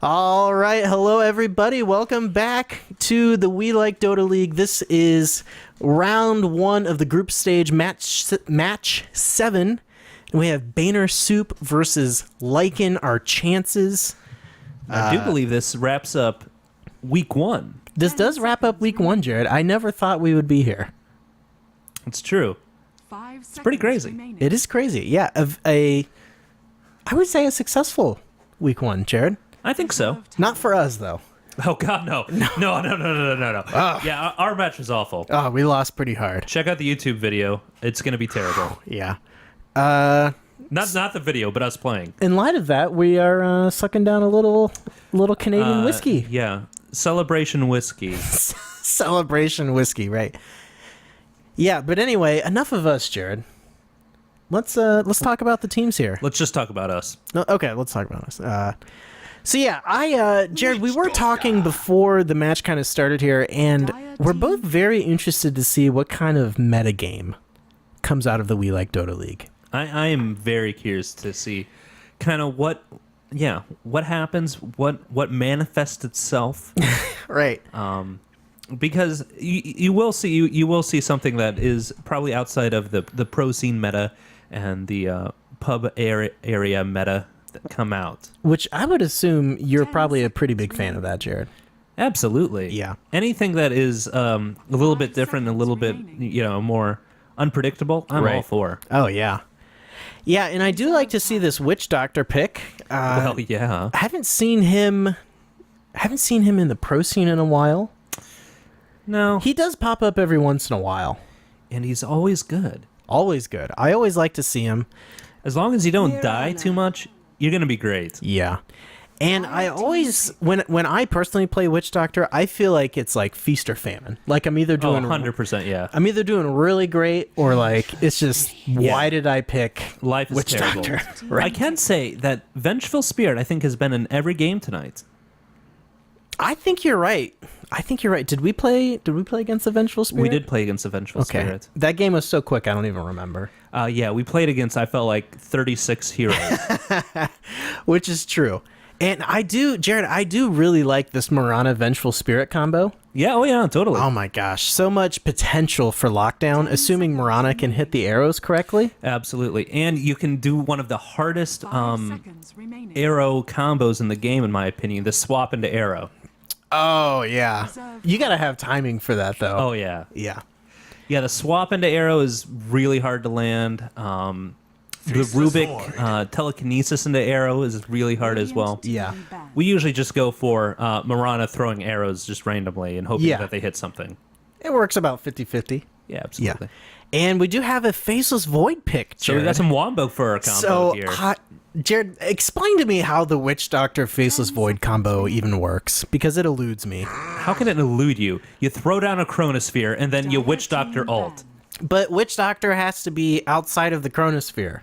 All right, hello everybody. Welcome back to the We Like Dota League. This is round 1 of the group stage match 7. And we have Boehner Soup versus Lycan, our chances. I do believe this wraps up week 1. This does wrap up week 1, Jared. I never thought we would be here. It's true. It's pretty crazy. It is crazy. Yeah, I would say a successful week 1, Jared. I think so. Not for us though. Oh God, no. No. Yeah, our match was awful. Oh, we lost pretty hard. Check out the YouTube video. It's going to be terrible. Yeah. Not the video, but us playing. In light of that, we are sucking down a little Canadian whiskey. Yeah, celebration whiskey. Celebration whiskey, right? Yeah, but anyway, enough of us, Jared. Let's talk about the teams here. Let's just talk about us. No, okay, let's talk about us. So yeah, Jared, we were talking before the match kind of started here, and we're both very interested to see what kind of metagame comes out of the We Like Dota League. I am very curious to see kind of what happens, what manifests itself. Right. Because you will see something that is probably outside of the pro scene meta and the pub area meta that come out. Which I would assume you're probably a pretty big fan of that, Jared. Absolutely. Yeah. Anything that is a little bit different, a little bit more unpredictable, I'm all for. Oh yeah. Yeah, and I do like to see this Witch Doctor pick. Well, yeah. I haven't seen him in the pro scene in a while. No. He does pop up every once in a while. And he's always good. Always good. I always like to see him. As long as you don't die too much, you're going to be great. Yeah. And I always, when I personally play Witch Doctor, I feel like it's like feast or famine. Like I'm either doing 100%, yeah. I'm either doing really great or like it's just why did I pick Life is Witch terrible. Doctor? Right. I can say that Vengeful Spirit I think has been in every game tonight. I think you're right. Did we play against the Vengeful Spirit? We did play against the Vengeful Spirit. That game was so quick I don't even remember. Yeah, we played against, I felt like 36 heroes. Which is true. And Jared, I do really like this Mirana Vengeful Spirit combo. Yeah, oh yeah, totally. Oh my gosh, so much potential for lockdown, assuming Mirana can hit the arrows correctly. Absolutely. And you can do one of the hardest arrow combos in the game, in my opinion, the swap into arrow. Oh, yeah. You got to have timing for that, though. Oh, yeah. Yeah. Yeah, the swap into arrow is really hard to land. The Rubik telekinesis into arrow is really hard as well. Yeah. We usually just go for Mirana throwing arrows just randomly and hoping that they hit something. It works about 50-50. Yeah, absolutely. Yeah. And we do have a Faceless Void pick, Jared. So we got some Wombo for our combo here. Jared, explain to me how the Witch Doctor Faceless Void combo even works, because it eludes me. How can it elude you? You throw down a Chronosphere, and then you Witch Doctor ult. But Witch Doctor has to be outside of the Chronosphere.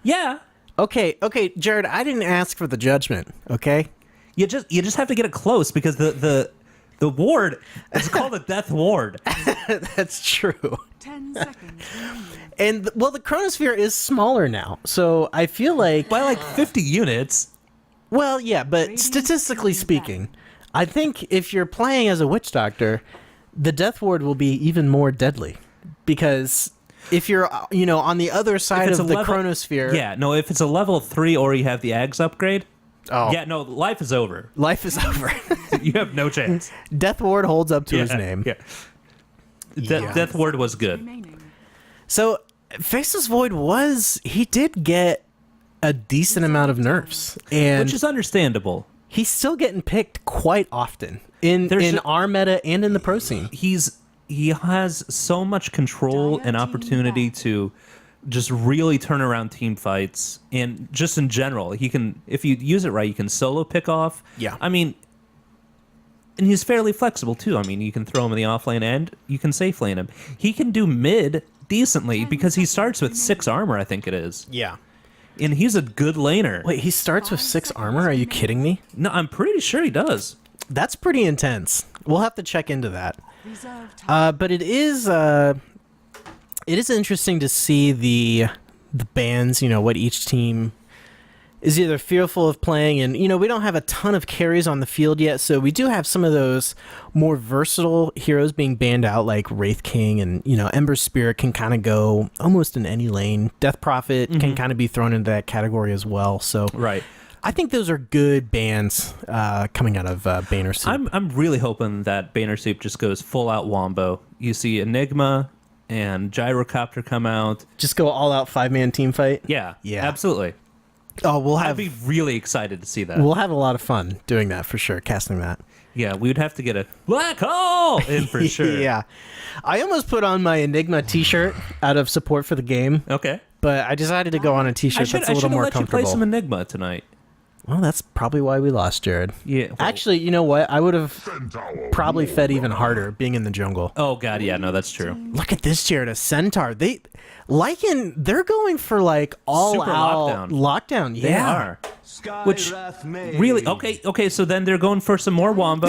Yeah. Okay, Jared, I didn't ask for the judgment, okay? You just have to get it close, because the ward is called a death ward. That's true. 10 seconds. And, well, the Chronosphere is smaller now, so I feel like... By like 50 units. Well, yeah, but statistically speaking, I think if you're playing as a Witch Doctor, the Death Ward will be even more deadly. Because if you're, on the other side of the Chronosphere... Yeah, no, if it's a level 3 or you have the Ags upgrade... Oh. Yeah, no, life is over. Life is over. You have no chance. Death Ward holds up to his name. Yeah. Death Ward was good. So, Faceless Void he did get a decent amount of nerfs. And which is understandable. He's still getting picked quite often in our meta and in the pro scene. He has so much control and opportunity to just really turn around team fights, and just in general, he can, if you use it right, you can solo pick off. Yeah. I mean, and he's fairly flexible too. I mean, you can throw him in the offlane and you can safe lane him. He can do mid decently because he starts with 6 armor, I think it is. Yeah. And he's a good laner. Wait, he starts with 6 armor? Are you kidding me? No, I'm pretty sure he does. That's pretty intense. We'll have to check into that. But it is interesting to see the bands, what each team is either fearful of playing, and we don't have a ton of carries on the field yet, so we do have some of those more versatile heroes being banned out, like Wraith King, and Ember Spirit can kind of go almost in any lane. Death Prophet can kind of be thrown into that category as well. So Right. I think those are good bans coming out of Boehner Soup. I'm really hoping that Boehner Soup just goes full out wombo. You see Enigma and Gyrocopter come out. Just go all out 5-man team fight. Yeah, Yeah. absolutely. Oh, I'd be really excited to see that. we'll have a lot of fun doing that for sure, casting that. Yeah, we would have to get a black hole in for sure. Yeah. I almost put on my Enigma t-shirt out of support for the game, Okay. but I decided to go on a t-shirt that's a little more let you comfortable. play some Enigma tonight. Well, that's probably why we lost, Jared. Yeah. well- Actually, you know what? I would have probably fed even harder being in the jungle. Oh god, yeah, no, that's true. Look at this, Jared, a centaur. Lycan, they're going for like all Super out lockdown. They Yeah. are. Which really okay. So then they're going for some more wombo.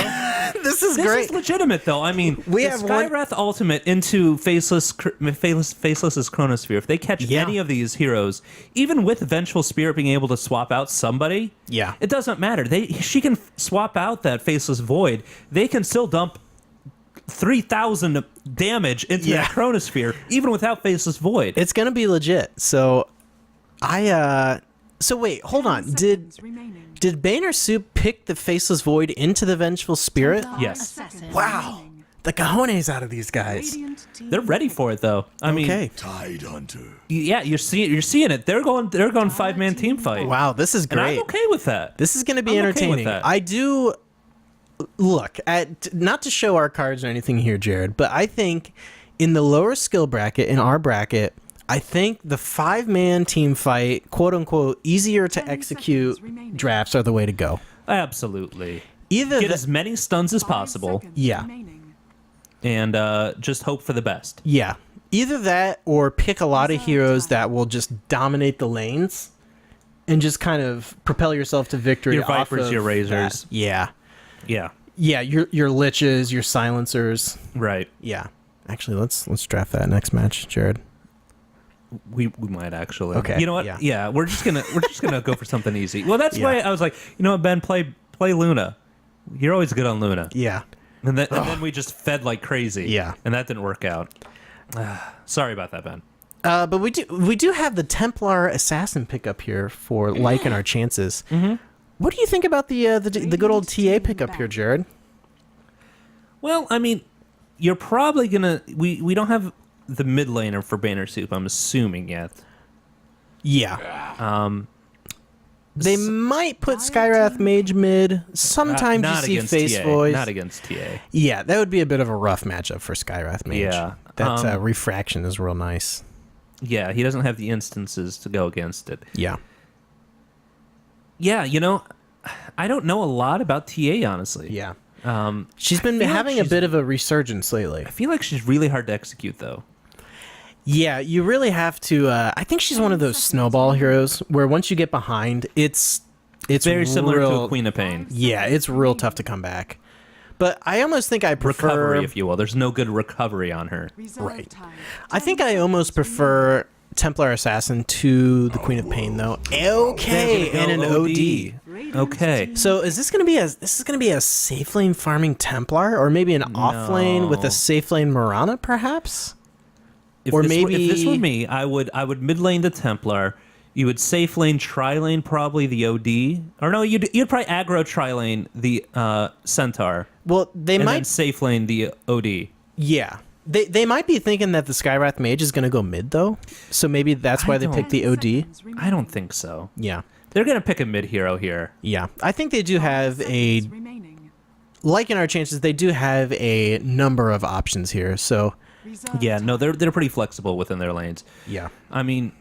This is This great. is legitimate, though. I mean, We the have one- Skywrath Ultimate into Faceless's Chronosphere. If they catch Yeah. any of these heroes, even with Vengeful Spirit being able to swap out somebody, Yeah. it doesn't matter. She can swap out that Faceless Void. They can still dump 3,000 damage into Yeah. that Chronosphere, even without Faceless Void. It's going to be legit. So so wait, hold on. Did Boehner Soup pick the Faceless Void into the Vengeful Spirit? Yes. Wow. The cojones out of these guys. They're ready for it, though. I mean, Okay. Tide Hunter. yeah, you're seeing it. They're going 5-man team fight. Wow, this is And great. I'm okay with that. This is going to be I'm okay with entertaining. that. I do look at, not to show our cards or anything here, Jared, but I think in the lower skill bracket, in our bracket, I think the 5-man team fight, quote unquote, easier to 10 execute seconds remaining. drafts are the way to go. Absolutely. Either Get the- as many stuns as possible Yeah. and just hope for the best. Yeah. Either that or pick a lot of heroes that will just dominate the lanes and just kind of propel yourself to victory. Your off Vipers, of your Razors. that. Yeah. Yeah. Yeah, your Liches, your Silencers. Right. Yeah. Actually, let's draft that next match, Jared. We might actually. Okay, You know what? yeah. Yeah, we're just gonna go for something easy. Well, that's Yeah. why I was like, you know what, Ben, play Luna. You're always good on Luna. Yeah. And then we just fed like crazy. Yeah. And that didn't work out. Sorry about that, Ben. But we do have the Templar Assassin pickup here for liking our chances. Mm-hmm. What do you think about the good old TA pickup here, Jared? Well, I mean, you're probably gonna. We don't have the mid laner for Boehner Soup, I'm assuming yet. Yeah. They might put Skyrath Mage mid. Sometimes Not you see against Face TA. Voice. Not against TA. Yeah, that would be a bit of a rough matchup for Skyrath Mage. Yeah. That refraction is real nice. Yeah, he doesn't have the instances to go against it. Yeah. Yeah, I don't know a lot about TA, honestly. Yeah. Um, She's been feel like having a she's- bit of a resurgence lately. I feel like she's really hard to execute, though. Yeah, you really have to. I think she's one of those snowball heroes where once you get behind, it's Very similar to real- a Queen of Pain. Yeah, it's real tough to come back. But I almost think I prefer. Recovery, if you will. There's no good recovery on her. Right. I think I almost prefer Templar Assassin to the Queen of Pain, though. Okay, and an OD. Okay. So is this gonna be a safe lane farming Templar, or maybe an off lane with No. a safe lane Marana, perhaps? If Or this were- maybe- if this were me, I would mid lane the Templar. You would safe lane, tri lane probably the OD, or no, you'd probably aggro tri lane the Centaur, Well, they and might. then safe lane the OD. Yeah. They might be thinking that the Skywrath Mage is going to go mid, though. So maybe that's why they picked the OD. I don't think so. Yeah. They're gonna pick a mid hero here. Yeah. I think they do have a, like in our chances, they do have a number of options here. So, Yeah, no, they're pretty flexible within their lanes. yeah. I mean,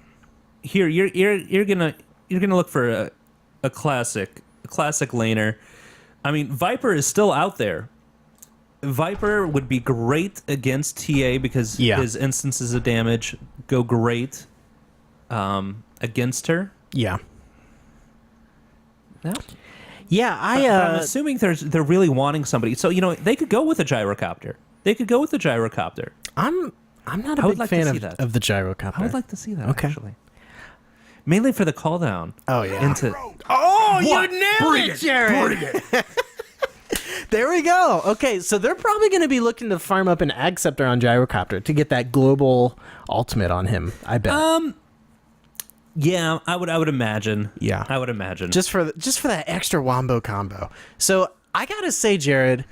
here you're gonna look for a classic laner. I mean, Viper is still out there. Viper would be great against TA because Yeah. his instances of damage go great against her. Yeah. No? Yeah, But I'm assuming they're really wanting somebody. So, they could go with a gyrocopter. I'm not a I would big like to fan see of, that. of the gyrocopter. I would like to see that, Okay. actually. mainly for the call down. Oh, yeah. Into Oh, What? you nailed Bring it, it, Jared! bring it. There we go. Okay, so they're probably going to be looking to farm up an Ag Scepter on Gyrocopter to get that global ultimate on him, I bet. Yeah, I would imagine. Yeah. I would imagine. just for that extra wombo combo. So I gotta say, Jared,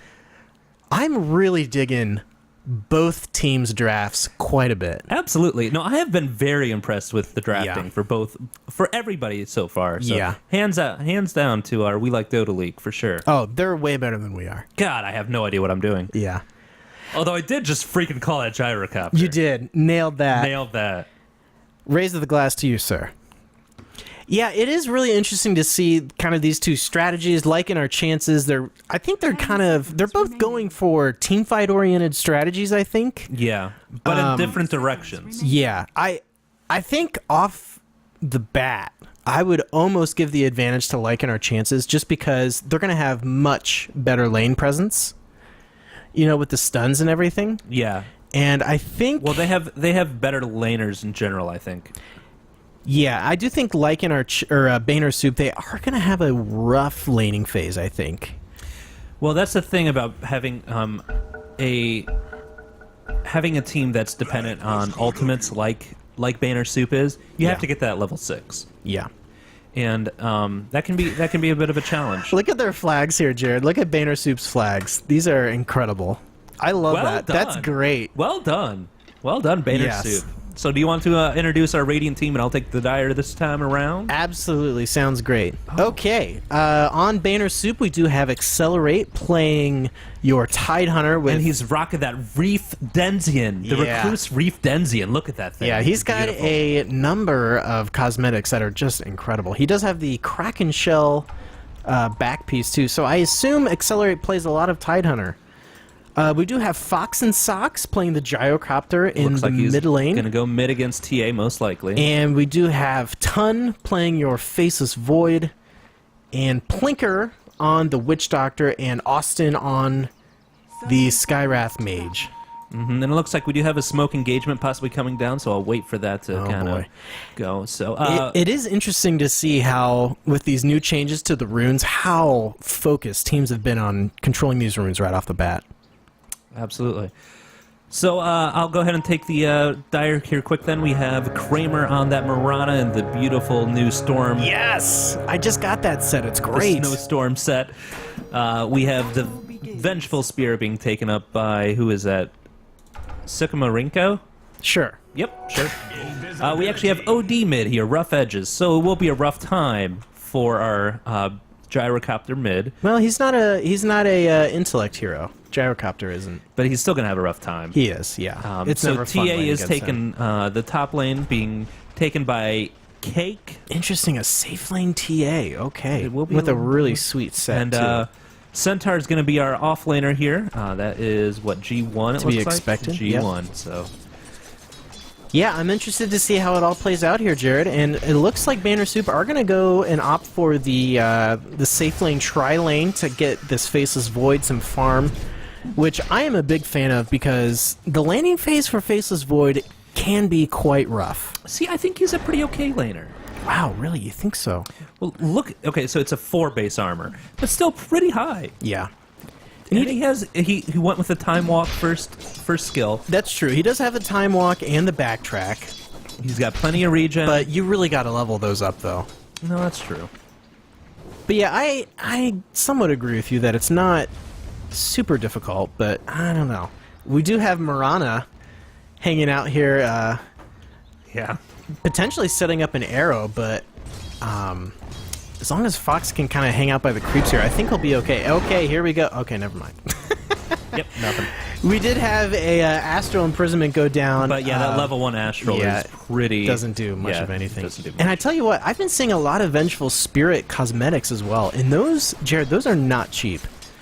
I'm really digging both teams' drafts quite a bit. Absolutely. No, I have been very impressed with the drafting Yeah. for everybody so far. So Yeah. hands down to our We Like Dota League for sure. Oh, they're way better than we are. God, I have no idea what I'm doing. Yeah, Although I did just freaking call that gyrocopter. you did nailed that. Nailed that. Raise of the glass to you, sir. Yeah, it is really interesting to see kind of these two strategies. Like in our chances, I think they're both going for team fight oriented strategies. I think. Yeah, but in different directions. Yeah, I think off the bat, I would almost give the advantage to Lycan our chances, just because they're going to have much better lane presence. You know, with the stuns and everything. Yeah. And I think, Well, they have better laners in general, I think. yeah, I do think Lycan or Boehner Soup, they are going to have a rough laning phase, I think. Well, that's the thing about having a team that's dependent on ultimates like Boehner Soup is. You have Yeah. to get that level 6. Yeah. And that can be a bit of a challenge. Look at their flags here, Jared. Look at Boehner Soup's flags. These are incredible. I love Well that. done. That's great. Well done, Boehner Yes. Soup. So, do you want to introduce our Radiant team, and I'll take the Dire this time around? Absolutely. Sounds great. Okay. On Boehner Soup, we do have Accelerate playing your Tidehunter with... And he's rocking that Reef Denzian, the Yeah. Recluse Reef Denzian. Look at that thing. Yeah, he's It's got beautiful. a number of cosmetics that are just incredible. He does have the Kraken Shell back piece, too. So I assume Accelerate plays a lot of Tidehunter. We do have Fox and Socks playing the Gyrocopter in Looks the like he's mid lane. Gonna go mid against TA most likely. And we do have Tun playing your Faceless Void, and Plinker on the Witch Doctor, and Austin on the Skywrath Mage. And it looks like we do have a smoke engagement possibly coming down, so I'll wait for that to kind of boy. go. So It is interesting to see how, with these new changes to the runes, how focused teams have been on controlling these runes right off the bat. absolutely. So I'll go ahead and take the Dire here quick then. We have Kramer on that Marana and the beautiful new Storm. Yes! I just got that set. It's The great. Snowstorm set. We have the Vengeful Spear being taken up by, who is that? Sukumarinko? Sure. Yep, sure. We actually have OD mid here, Rough Edges, so it will be a rough time for our Gyrocopter mid, Well, he's not a intellect hero. Gyrocopter isn't. but he's still going to have a rough time. He is, yeah. It's so never TA fun playing is against him. taking the top lane being taken by Cake, Interesting, a safe lane TA. Okay, It will be with a a little really bit- sweet set and too. Centaur is going to be our off laner here. That is what G1 it To be looks expected, like. yep. G1. So Yeah, I'm interested to see how it all plays out here, Jared. And it looks like Boehner Soup are going to go and opt for the safe lane tri lane to get this Faceless Void some farm, which I am a big fan of because the landing phase for Faceless Void can be quite rough. see, I think he's a pretty okay laner. Wow, really? You think so? Well, look. Okay, so it's a 4 base armor, but still pretty high. Yeah. And he went with the time walk first skill. That's true. He does have the time walk and the backtrack, He's got plenty of regen. but you really got to level those up, though. no, that's true. But yeah, I somewhat agree with you that it's not super difficult, but I don't know. We do have Marana hanging out here, Yeah. potentially setting up an arrow, but as long as Fox can kind of hang out by the creeps here, I think he'll be okay. Okay, here we go. Okay, never mind. Yep. Nothing. We did have a Astral Imprisonment go down. But yeah, that level 1 Astral yeah, is pretty. doesn't do much yeah, of anything. Doesn't do much. And I tell you what, I've been seeing a lot of Vengeful Spirit cosmetics as well, and those, Jared, those are not cheap.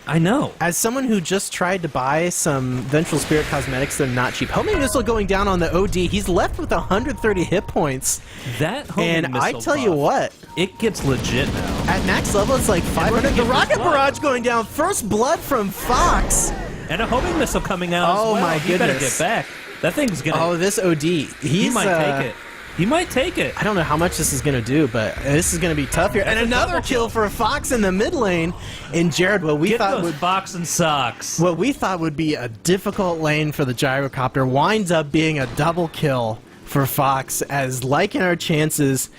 I know. As someone who just tried to buy some Vengeful Spirit cosmetics, they're not cheap. Homing Missile going down on the OD. He's left with 130 hit points. That homing And I missile tell you buff, what, it gets legit now. at max level, it's like 500. gonna The get Rocket this blood. Barrage going down. First blood from Fox. And a homing missile coming out. Oh as well. my He better goodness. get back. That thing's gonna. Oh, this OD. he might take it. He might take it. I don't know how much this is going to do, but this is going to be tough here. And That's a another double kill for Fox in the mid lane. And Jared, what we Get thought those would Fox and socks. what we thought would be a difficult lane for the gyrocopter winds up being a double kill for Fox as Lycan Our Chances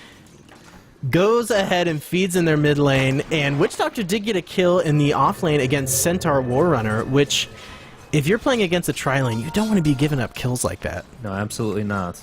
goes ahead and feeds in their mid lane. And Witch Doctor did get a kill in the off lane against Centaur Warrunner, which, if you're playing against a tri-lane, you don't want to be giving up kills like that. No, absolutely not.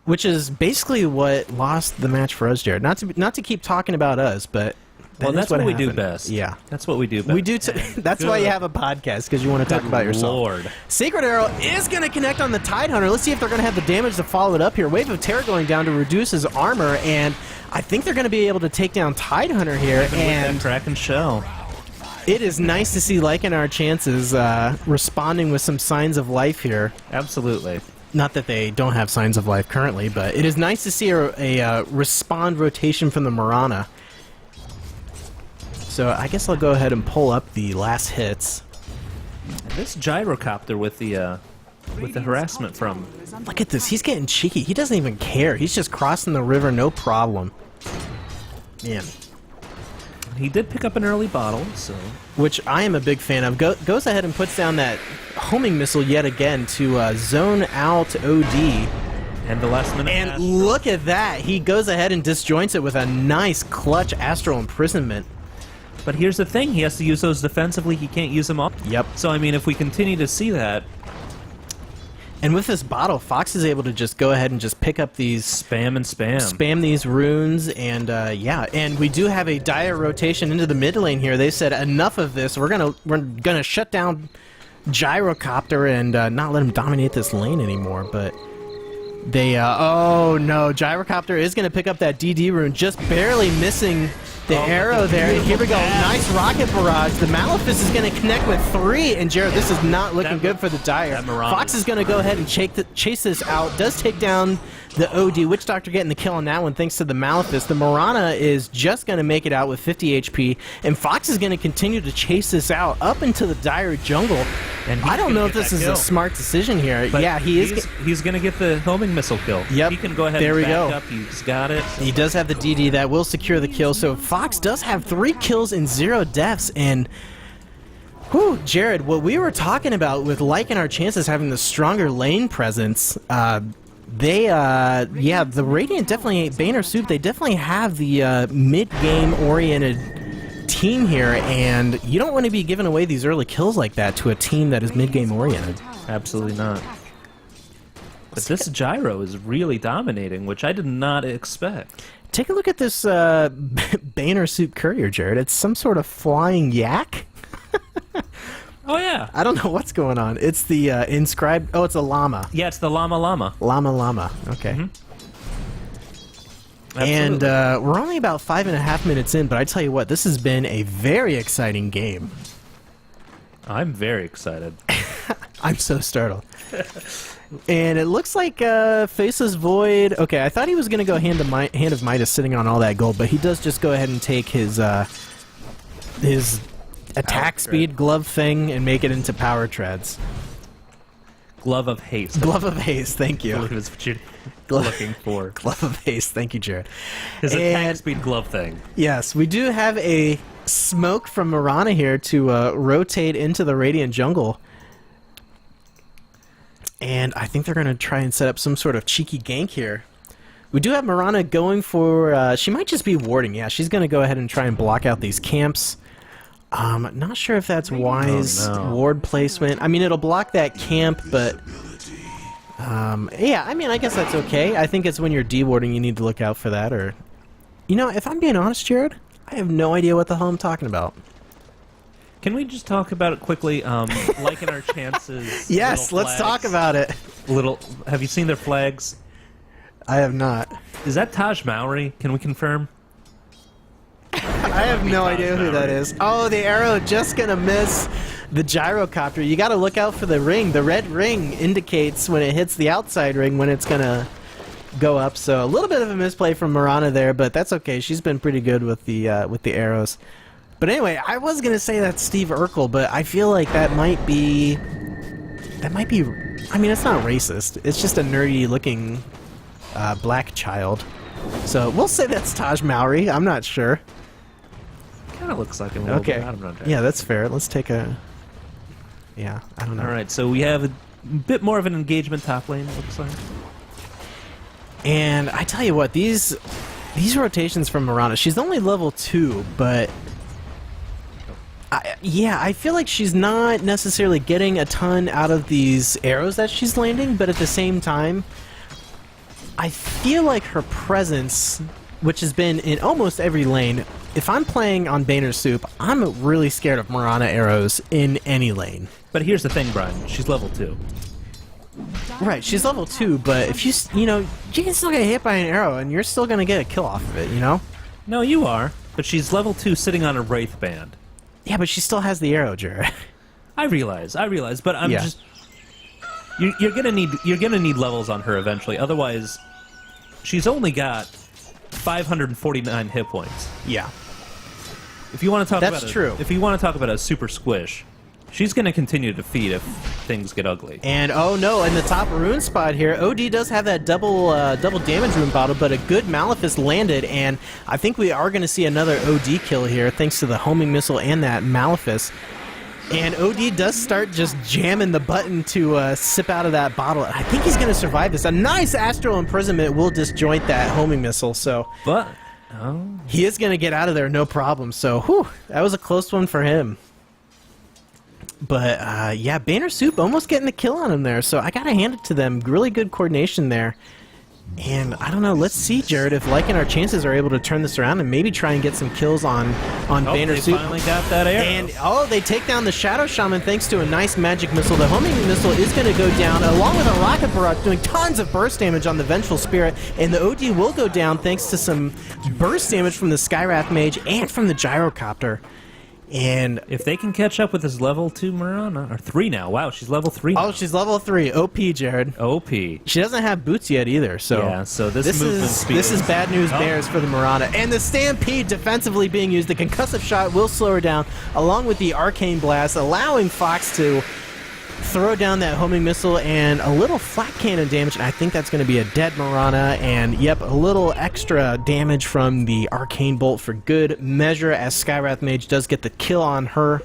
Which is basically what lost the match for us, Jared. Not to keep talking about us, but That's what we do happened. best. Yeah, That's what we do best. we do. That's why you have a podcast, because you want to talk about yourself. Lord. Sacred Arrow is going to connect on the Tidehunter. Let's see if they're going to have the damage to follow it up here. Wave of Terror going down to reduce his armor, and I think they're going to be able to take down Tidehunter here. And Kraken shell. it is nice to see Lycan Our Chances responding with some signs of life here. Absolutely. Not that they don't have signs of life currently, but it is nice to see a respond rotation from the Mirana. So I guess I'll go ahead and pull up the last hits. And this gyrocopter with the harassment from. Look at this. He's getting cheeky. He doesn't even care. He's just crossing the river, no problem. Man. He did pick up an early bottle, so. Which I am a big fan of. Goes ahead and puts down that homing missile yet again to zone out OD. And the last minute. And look at that. He goes ahead and disjoints it with a nice clutch Astral Imprisonment. But here's the thing, he has to use those defensively, he can't use them all. Yep. So, I mean, if we continue to see that... And with this bottle, Fox is able to just go ahead and just pick up these... Spam and spam. Spam these runes, and yeah. And we do have a dire rotation into the mid lane here. They said, enough of this. We're gonna shut down Gyrocopter and not let him dominate this lane anymore, but... They, oh no, Gyrocopter is going to pick up that DD rune, just barely missing the arrow there. And here we go, nice rocket barrage. The Malefice is going to connect with 3, and Jared, this is not looking good for the Dire. Fox is going to go ahead and chase this out, does take down the OD. Witch Doctor getting the kill on that one thanks to the Malefice. The Mirana is just going to make it out with 50 HP, and Fox is going to continue to chase this out up into the Dire jungle. And I don't know if this is a smart decision here. But yeah, he's going to get the homing missile kill. Yep. He can go ahead and back up. He's got it. He does have the DD that will secure the kill. So Fox does have 3 kills and 0 deaths. And, whew, Jared, what we were talking about with Lycan Our Chances having the stronger lane presence, yeah, the Radiant definitely, Boehner Soup, they definitely have the mid-game oriented team here, and you don't want to be giving away these early kills like that to a team that is mid-game oriented. Absolutely not. But this Gyro is really dominating, which I did not expect. Take a look at this Boehner Soup courier, Jared. It's some sort of flying yak. Oh, yeah. I don't know what's going on. It's the inscribed... Oh, it's a llama. Yeah, it's the llama llama. Llama. Okay. And we're only about 5.5 minutes in, but I tell you what, this has been a very exciting game. I'm very excited. I'm so startled. And it looks like Faceless Void... Okay, I thought he was going to go Hand of Midas sitting on all that gold, but he does just go ahead and take his attack speed glove thing and make it into power treads. Glove of Haste. Glove of Haste, thank you. I believe is what you're looking for. Glove of Haste, thank you, Jared. His attack speed glove thing. Yes, we do have a smoke from Mirana here to rotate into the Radiant jungle. And I think they're going to try and set up some sort of cheeky gank here. We do have Mirana going for... she might just be warding. Yeah, she's going to go ahead and try and block out these camps. Not sure if that's wise ward placement. I mean, it'll block that camp, but... yeah, I mean, I guess that's okay. I think it's when you're dewarding you need to look out for that, or... You know, if I'm being honest, Jared, I have no idea what the hell I'm talking about. Can we just talk about it quickly? Lycan Our Chances. Yes, let's talk about it. Have you seen their flags? I have not. Is that Taj Mowry? Can we confirm? I have no idea who that is. Oh, the arrow just gonna miss the gyrocopter. You gotta look out for the ring. The red ring indicates when it hits the outside ring when it's gonna go up. So a little bit of a misplay from Mirana there, but that's okay. She's been pretty good with the arrows. But anyway, I was gonna say that's Steve Urkel, but I feel like that might be. I mean, it's not racist. It's just a nerdy looking Black Child. So we'll say that's Taj Mowry. I'm not sure. Kind of looks like him a little Okay. bit. I'm not sure. Yeah, that's fair. Let's take a... Yeah, I don't know. All right, so we have a bit more of an engagement top lane, it looks like. And I tell you what, these rotations from Mirana, she's only level 2, but... I feel like she's not necessarily getting a ton out of these arrows that she's landing, but at the same time, I feel like her presence, which has been in almost every lane, if I'm playing on Boehner Soup, I'm really scared of Mirana arrows in any lane. But here's the thing, Brian. She's level 2. Right, she's level 2, but if you can still get hit by an arrow and you're still going to get a kill off of it, you know? No, you are. But she's level 2 sitting on a Wraith Band. Yeah, but she still has the arrow, Jared. I realize, but I'm just... You're gonna need levels on her eventually. Otherwise, she's only got 549 hit points. Yeah. If you want to talk That's true. If you want to talk about a super squish, she's going to continue to feed if things get ugly. And oh no, in the top rune spot here, OD does have that double damage rune bottle, but a good Malefice landed, and I think we are going to see another OD kill here thanks to the homing missile and that Malefice. And OD does start just jamming the button to sip out of that bottle. I think he's going to survive this. A nice Astral Imprisonment will disjoint that homing missile, so... But... he is going to get out of there, no problem. So, whew, that was a close one for him. But, yeah, Boehner Soup almost getting the kill on him there. So, I got to hand it to them. Really good coordination there. And, I don't know, let's see, Jared, if Lycan our chances are able to turn this around and maybe try and get some kills on Boehner Soup. They finally got that arrow. And, they take down the Shadow Shaman thanks to a nice magic missile. The homing missile is going to go down, along with a rocket barrage doing tons of burst damage on the Vengeful Spirit. And the OD will go down thanks to some burst damage from the Skywrath Mage and from the Gyrocopter. And if they can catch up with this level 2 Mirana, or 3 now. Wow, she's level 3 now. oh, she's level 3. OP, Jared. OP. She doesn't have boots yet either, so... yeah, so this movement speed this is bad news bears for the Mirana. And the Stampede defensively being used. The concussive shot will slow her down, along with the Arcane Blast, allowing Fox to throw down that homing missile and a little flat cannon damage. And I think that's going to be a dead Mirana. And, yep, a little extra damage from the Arcane Bolt for good measure, as Skywrath Mage does get the kill on her.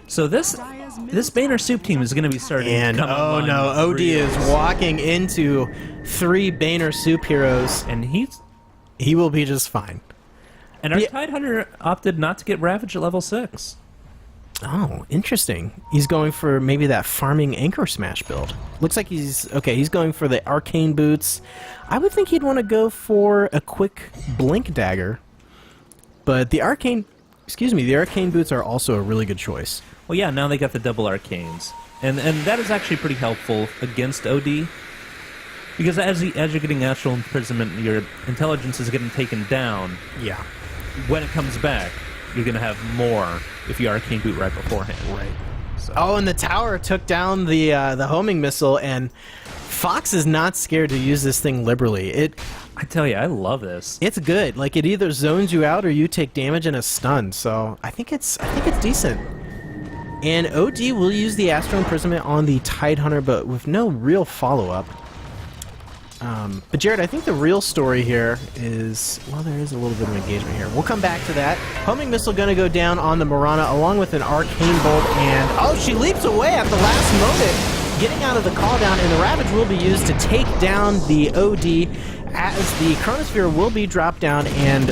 So this Boehner Soup team is going to be starting And, to come oh online no, with OD three is heroes. walking into 3 Boehner Soup heroes. And He will be just fine. our Yeah. Tidehunter opted not to get Ravage at level 6. Oh, interesting. He's going for maybe that farming Anchor Smash build. Looks like he's going for the Arcane Boots. I would think he'd want to go for a quick Blink Dagger. But the Arcane Boots are also a really good choice. Well, yeah, now they got the double arcanes, and that is actually pretty helpful against OD, because as you're getting Astral Imprisonment, your intelligence is getting taken down. Yeah. When it comes back, you're going to have more if you Arcane Boot right beforehand. Right. So. Oh, and the tower took down the homing missile, and Fox is not scared to use this thing liberally. I tell you, I love this. It's good. Like, it either zones you out or you take damage and a stun. So I think it's decent. And OD will use the Astral Imprisonment on the Tidehunter, but with no real follow-up. But Jared, I think the real story here is, well, there is a little bit of engagement here. We'll come back to that. Homing Missile going to go down on the Mirana along with an Arcane Bolt, and oh, she leaps away at the last moment, getting out of the call down, and the Ravage will be used to take down the OD as the Chronosphere will be dropped down, and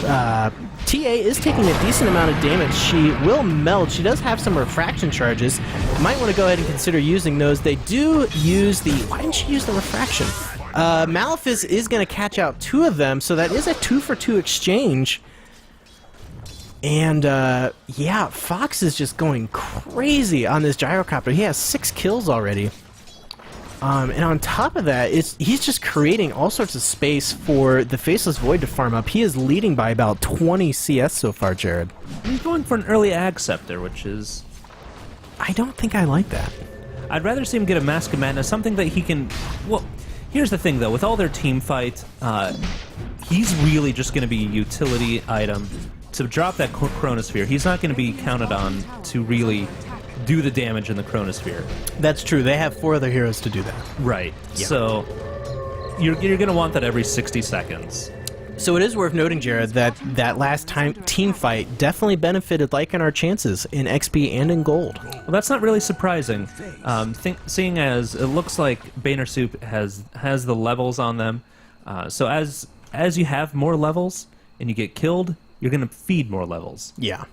TA is taking a decent amount of damage. She will meld. She does have some refraction charges. Might want to go ahead and consider using those. They do use the... Why didn't she use the refraction? Malefice is going to catch out 2 of them, so that is a 2-for-2 exchange. And, yeah, Fox is just going crazy on this Gyrocopter. He has 6 kills already. And on top of that, he's just creating all sorts of space for the Faceless Void to farm up. He is leading by about 20 CS so far, Jared. He's going for an early Ag Scepter, which is... I don't think I like that. I'd rather see him get a Mask of Madness, something that he can... Well, here's the thing, though. With all their team fight, he's really just going to be a utility item. To drop that Chronosphere, he's not going to be counted on to really do the damage in the Chronosphere. That's true. They have 4 other heroes to do that. Right. Yeah. So you're going to want that every 60 seconds. So it is worth noting, Jared, that that last team fight definitely benefited Lycan our chances in XP and in gold. Well, that's not really surprising, seeing as it looks like Boehner Soup has the levels on them. So as you have more levels and you get killed, you're going to feed more levels. Yeah.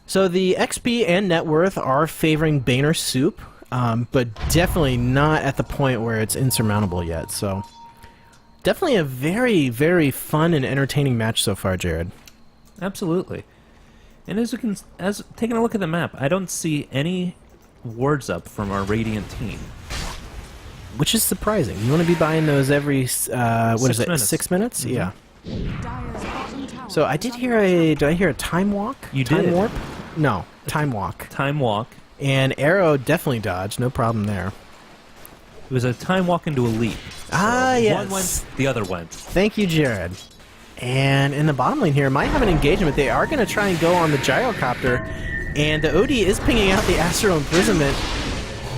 So the XP and net worth are favoring Boehner Soup, but definitely not at the point where it's insurmountable yet. So definitely a very, very fun and entertaining match so far, Jared. Absolutely. And as taking a look at the map, I don't see any wards up from our Radiant team. Which is surprising. You want to be buying those every, 6 minutes. 6 minutes? Mm-hmm. Yeah. Dyer's bottom tower So I did hear did I hear a time walk? You time did. warp? No, time walk. Time walk. And arrow definitely dodged, no problem there. It was a time walk into a leap. So yes. One went, the other went. Thank you, Jared. And in the bottom lane here, might have an engagement. They are going to try and go on the gyrocopter, and the OD is pinging out the Astral Imprisonment.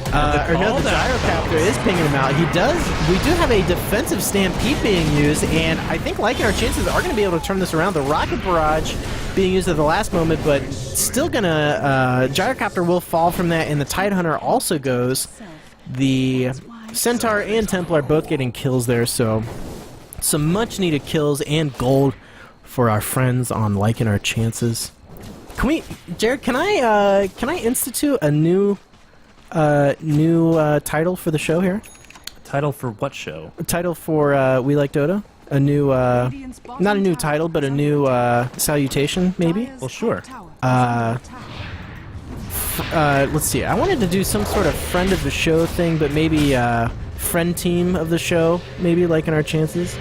The gyrocopter is pinging him out. We do have a defensive stampede being used, and I think Lycan our chances are going to be able to turn this around. The rocket barrage being used at the last moment, but still gonna gyrocopter will fall from that, and the Tidehunter also goes. The Centaur and Templar both getting kills there, so some much needed kills and gold for our friends on Lycan our chances. Jared? Can I institute a new title for the show here? Title for what show? A title for We Like Dota. A new, Radiant's bottom not a new tower title, but a is new under salutation, maybe. Dyer's Well, sure. top tower is under attack. Let's see. I wanted to do some sort of friend of the show thing, but maybe friend team of the show, maybe like in our chances.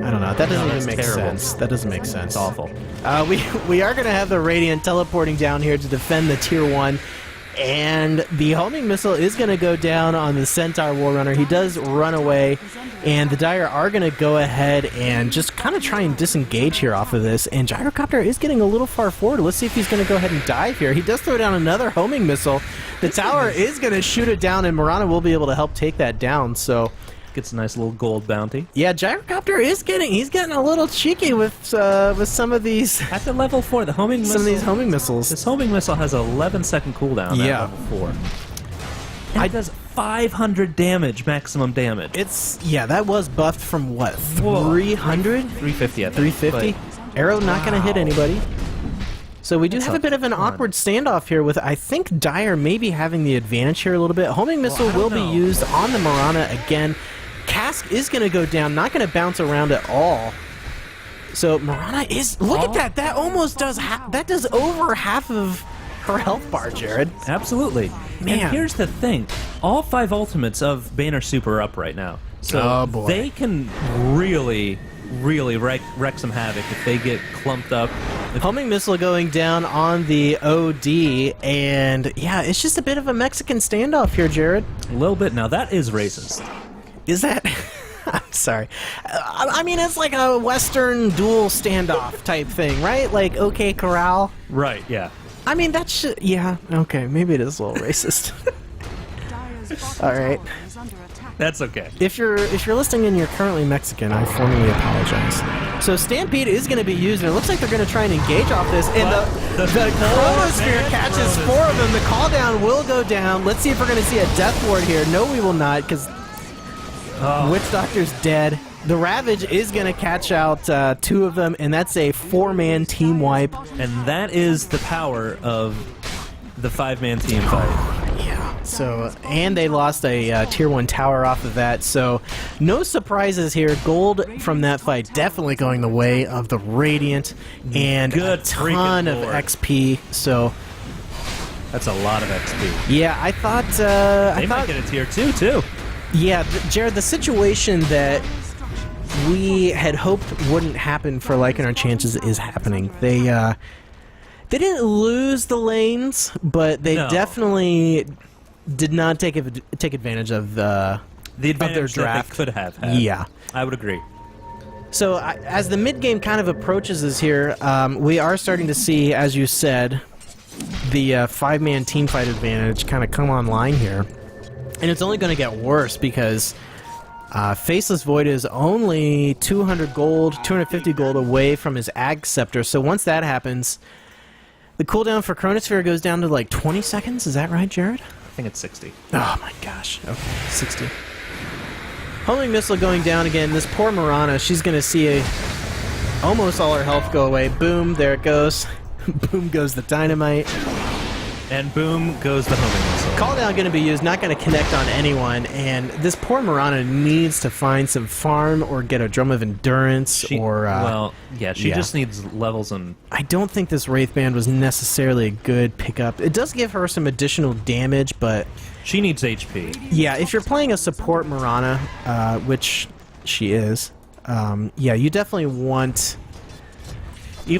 I don't know. That doesn't even that's make terrible. sense. That doesn't make sense. It's awful. We are going to have the Radiant teleporting down here to defend the Tier 1. And the homing missile is going to go down on the Centaur Warrunner. He does run away, and the Dire are going to go ahead and just kind of try and disengage here off of this. And Gyrocopter is getting a little far forward. Let's see if he's going to go ahead and dive here. He does throw down another homing missile. The tower is going to shoot it down, and Mirana will be able to help take that down. So Gets a nice little gold bounty. yeah, Gyrocopter is getting a little cheeky with some of these At the level 4, the homing missile. some of these homing missiles. This homing missile has an 11-second cooldown Yeah. at level 4. And it does 500 damage, maximum damage. That was buffed from what, Whoa. 300? 350, I think. 350? Arrow not going to hit anybody. So we do That's have a bit of an ton. awkward standoff here with, I think, Dire maybe having the advantage here a little bit. Homing missile I don't will know. be used on the Mirana again. Cask is going to go down, not going to bounce around at all. So Mirana is... Look at that! That almost does... that does over half of her health bar, Jared. Absolutely. Man. And here's the thing. All 5 ultimates of Boehner Soup are up right now. So Oh, boy. they can really wreck some havoc if they get clumped up. Homing missile going down on the OD, and yeah, it's just a bit of a Mexican standoff here, Jared. A little bit. Now, that is racist. Is that... I'm sorry. I mean, it's like a Western duel standoff type thing, right? Like, OK Corral. Right, yeah. I mean, that's... Yeah, okay, maybe it is a little racist. Dyer's bottom All right. tower is under attack. That's okay. If you're listening and you're currently Mexican, I formally apologize. So Stampede is going to be used, and it looks like they're going to try and engage off this. And the Chronosphere catches 4 of them. The call down will go down. Let's see if we're going to see a death ward here. No, we will not, because Witch Doctor's dead. The Ravage is going to catch out 2 of them, and that's a 4-man team wipe. And that is the power of the 5-man team fight. Yeah. So, and they lost a tier 1 tower off of that. So, no surprises here. Gold from that fight definitely going the way of the Radiant, and Good a ton freaking of lord. XP. So, That's a lot of XP. yeah, I thought. They might get a tier 2, too. Yeah, Jared, the situation that we had hoped wouldn't happen for Lycan our chances is happening. They didn't lose the lanes, but they No. definitely did not take advantage of The advantage their that draft. they could have had. Yeah. I would agree. So as the mid game kind of approaches us here, we are starting to see, as you said, the 5-man team fight advantage kind of come online here. And it's only going to get worse because Faceless Void is only 200 gold, 250 gold away from his Ag Scepter. So once that happens, the cooldown for Chronosphere goes down to like 20 seconds. Is that right, Jared? I think it's 60. Oh my gosh. Okay, 60. Homing Missile going down again. This poor Mirana, she's going to see almost all her health go away. Boom, there it goes. Boom goes the Dynamite. And boom goes the homing missile. Call down going to be used, not going to connect on anyone, and this poor Mirana needs to find some farm or get a Drum of Endurance She just needs levels and... I don't think this Wraith Band was necessarily a good pickup. It does give her some additional damage, but... She needs HP. Yeah, if you're playing a support Mirana, which she is, you definitely want... You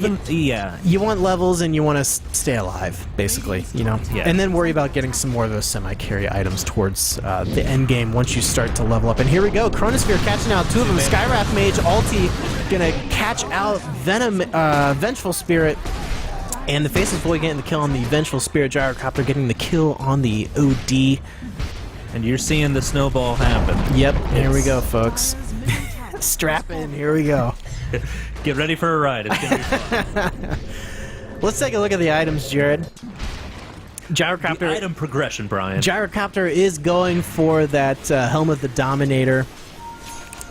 want levels and you want to stay alive, basically, you know? Yeah. And then worry about getting some more of those semi-carry items towards the end game once you start to level up. And here we go, Chronosphere catching out two of them. Skywrath Mage, ulti, gonna catch out Vengeful Spirit. And the Faceless Void getting the kill on the Vengeful Spirit. Gyrocopter getting the kill on the OD. And you're seeing the snowball happen. Yep, here we go, folks. Strap in, here we go. Get ready for a ride. It's gonna be fun. Let's take a look at the items, Jared. Gyrocopter. The item progression, Brian. Gyrocopter is going for that Helm of the Dominator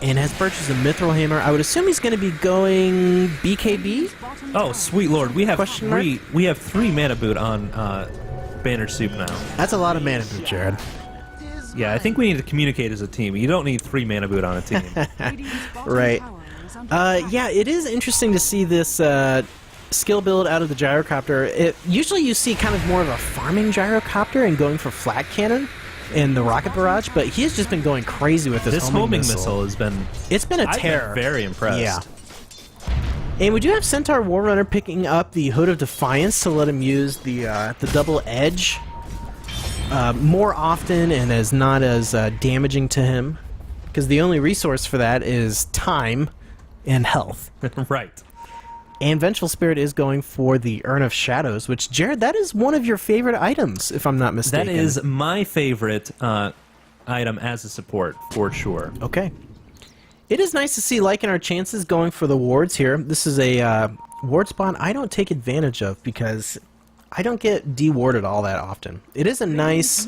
and has purchased a Mithril Hammer. I would assume he's going to be going BKB? Oh, sweet lord. We have Question mark? We have 3 mana boot on Banner Soup now. That's a lot of mana boot, Jared. Yeah, I think we need to communicate as a team. You don't need 3 mana boot on a team. Right. Yeah, it is interesting to see this skill build out of the Gyrocopter. Usually you see kind of more of a farming Gyrocopter and going for Flag Cannon and the Rocket Barrage, but he has just been going crazy with this homing missile. Has been... It's been a terror. I've been very impressed. Yeah. And we do have Centaur Warrunner picking up the Hood of Defiance to let him use the double edge more often and as not as damaging to him, because the only resource for that is time and health. Right. And Vengeful Spirit is going for the Urn of Shadows, which, Jared, that is one of your favorite items, if I'm not mistaken. That is my favorite item as a support, for sure. Okay. It is nice to see Lycan Our Chances going for the wards here. This is a ward spawn I don't take advantage of because I don't get de-warded all that often. It is a nice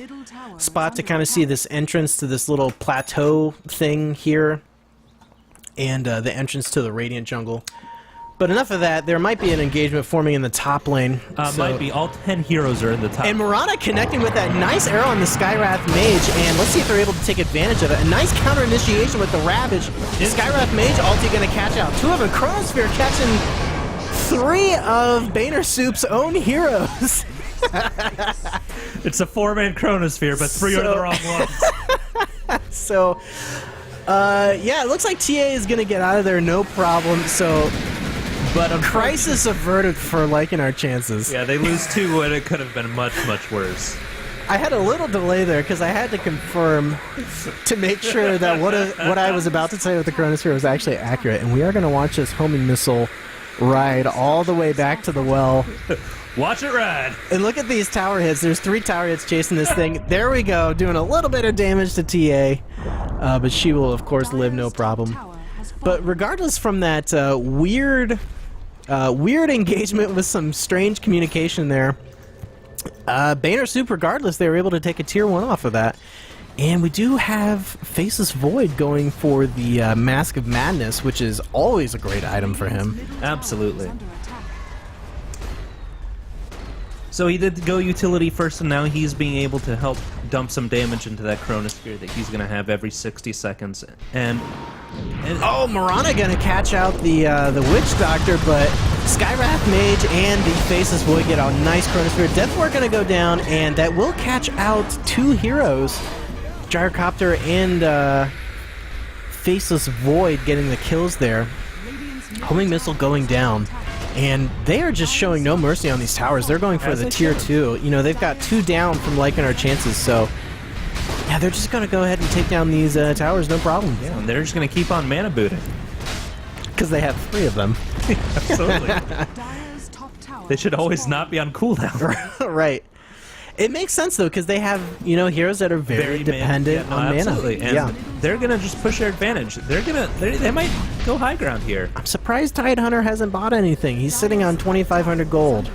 spot to kind of see this entrance to this little plateau thing here and the entrance to the Radiant Jungle. But enough of that. There might be an engagement forming in the top lane. Might be. All 10 heroes are in the top. And Mirana connecting with that nice arrow on the Skywrath Mage, and let's see if they're able to take advantage of it. A nice counter initiation with the Ravage. Skywrath Mage ulti going to catch out 2 of them. Chronosphere catching 3 of Boehner Soup's own heroes. It's a 4-man Chronosphere, but 3 are the wrong ones. So, yeah, it looks like TA is going to get out of there no problem. So, but a crisis averted for Lycan Our Chances. Yeah, they lose 2 when it could have been much, much worse. I had a little delay there because I had to confirm to make sure that what I was about to say with the Chronosphere was actually accurate. And we are going to watch this homing missile ride all the way back to the well. Watch it ride. And look at these tower hits. There's 3 tower hits chasing this thing. There we go, doing a little bit of damage to TA. But she will, of course, live no problem. But regardless from that weird engagement with some strange communication there, Boehner Soup, regardless, they were able to take a tier 1 off of that. And we do have Faceless Void going for the Mask of Madness, which is always a great item for him. Absolutely. So he did go utility first, and now he's being able to help dump some damage into that Chronosphere that he's going to have every 60 seconds. And oh, Mirana going to catch out the Witch Doctor, but Skywrath Mage and the Faceless Void get a nice Chronosphere. Death Ward going to go down, and that will catch out 2 heroes. Gyrocopter and Faceless Void getting the kills there. Homing Missile going down. And they are just showing no mercy on these towers. They're going for the tier 2. You know, they've got 2 down from Lycan Our Chances, so yeah, they're just going to go ahead and take down these towers, no problem. Yeah, and they're just going to keep on mana booting. Because they have 3 of them. Absolutely. They should always not be on cooldown. Right. It makes sense, though, because they have, heroes that are very dependent on mana. Absolutely. And they're going to just push their advantage. They might go high ground here. I'm surprised Tidehunter hasn't bought anything. He's sitting on 2,500 gold.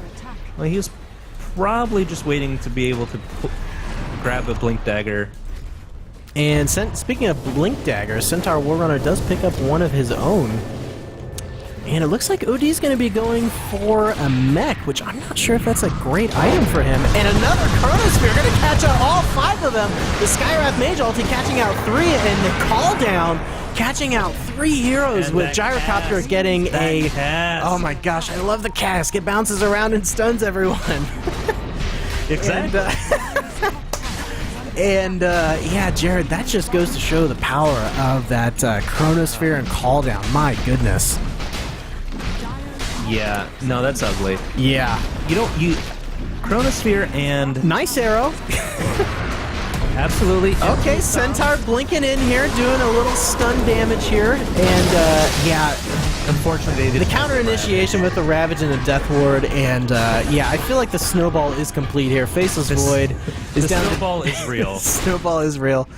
Well, he was probably just waiting to be able to grab a Blink Dagger. And speaking of Blink Dagger, Centaur Warrunner does pick up one of his own. And it looks like OD's going to be going for a mech, which I'm not sure if that's a great item for him. And another Chronosphere, going to catch out all 5 of them. The Skywrath Mage ulti catching out 3, and the Call Down catching out 3 heroes, and with Gyrocopter getting a... Cast. Oh my gosh, I love the cast. It bounces around and stuns everyone. Exactly. And yeah, Jared, that just goes to show the power of that Chronosphere and Call Down. My goodness. Yeah, no, that's ugly. Yeah. Chronosphere and... Nice arrow. Absolutely. Okay, Centaur blinking in here, doing a little stun damage here. And yeah, unfortunately, they the counter initiation with the Ravage and the Death Ward. And yeah, I feel like the snowball is complete here. Faceless Void is down. The snowball is real. Snowball is real.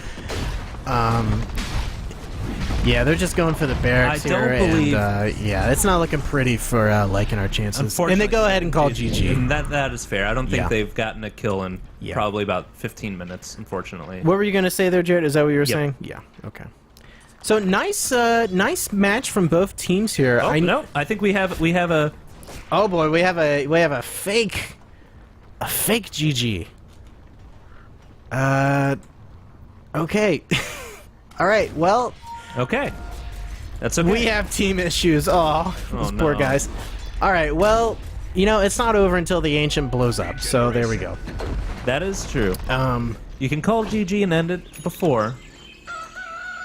Yeah, they're just going for the barracks here. I don't believe... And, yeah, it's not looking pretty for Lycan our chances. And they go ahead and call GG. And that is fair. I don't think they've gotten a kill in probably about 15 minutes, unfortunately. What were you going to say there, Jared? Is that what you were saying? Yeah, okay. So nice match from both teams here. Oh, no, I think we have a... Oh boy, we have a fake GG. Okay. All right, well... Okay. That's okay. We have team issues. Oh, those poor guys. All right, well, it's not over until the Ancient blows up, so there we go. That is true. You can call GG and end it before.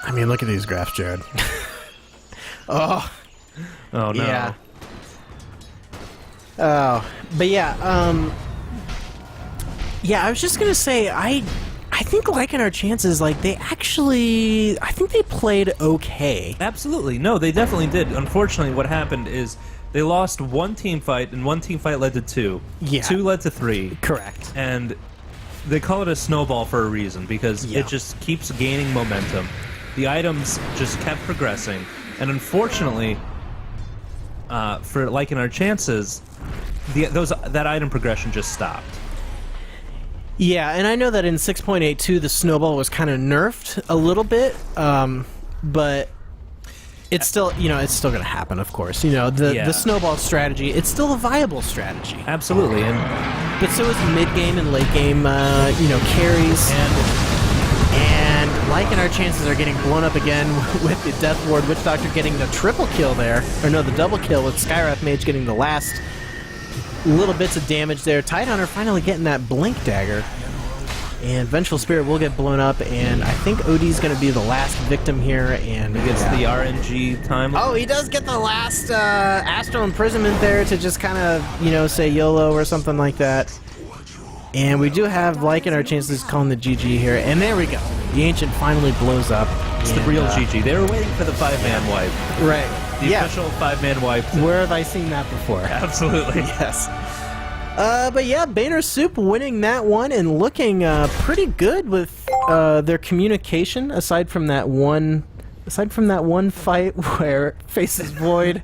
I mean, look at these graphs, Jared. Oh. Oh, no. Yeah. Oh, but yeah, yeah, I was just going to say, I think Lycan our chances, I think they played okay. Absolutely. No, they definitely did. Unfortunately, what happened is they lost one team fight, and one team fight led to 2. Yeah. 2 led to 3. Correct. And they call it a snowball for a reason, because it just keeps gaining momentum. The items just kept progressing. And unfortunately, for Lycan our chances, that item progression just stopped. Yeah, and I know that in 6.82 the snowball was kind of nerfed a little bit, but it's still, it's still going to happen, of course. The snowball strategy, it's still a viable strategy. Absolutely, but so is mid-game and late-game, carries. And Lycan our chances are getting blown up again with the Death Ward, Witch Doctor getting the triple kill there. Or no, the double kill with Skywrath Mage getting the last little bits of damage there. Tidehunter finally getting that Blink Dagger. And Vengeful Spirit will get blown up, and I think OD's going to be the last victim here. And he gets the RNG time. Oh, he does get the last Astral Imprisonment there to just kind of, say YOLO or something like that. And we do have Lycan our chances calling the GG here. And there we go. The Ancient finally blows up. It's the real GG. They were waiting for the 5-man wipe. Right. The official 5-man wipe. Where have I seen that before? Absolutely. Yes. But yeah, Boehner Soup winning that one and looking pretty good with their communication. Aside from that one fight where Faceless Void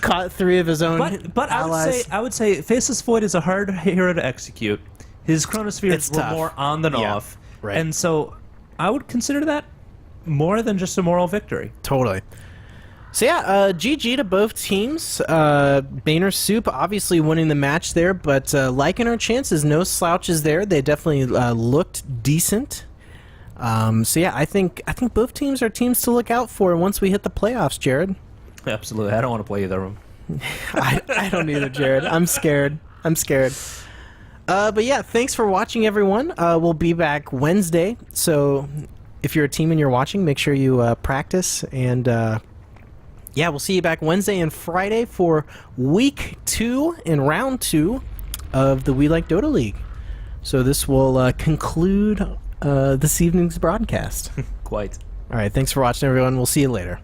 caught 3 of his own allies. I would say Faceless Void is a hard hero to execute. His Chronospheres were more on than off, right. And so I would consider that more than just a moral victory. Totally. So yeah, GG to both teams. Boehner Soup obviously winning the match there, but Lycan our chances, no slouches there. They definitely looked decent. So yeah, I think both teams are teams to look out for once we hit the playoffs, Jared. Absolutely. I don't want to play either of them. I don't either, Jared. I'm scared. But yeah, thanks for watching, everyone. We'll be back Wednesday. So if you're a team and you're watching, make sure you practice. And yeah, we'll see you back Wednesday and Friday for week 2 and round 2 of the We Like Dota League. So this will conclude this evening's broadcast. Quite. All right, thanks for watching, everyone. We'll see you later.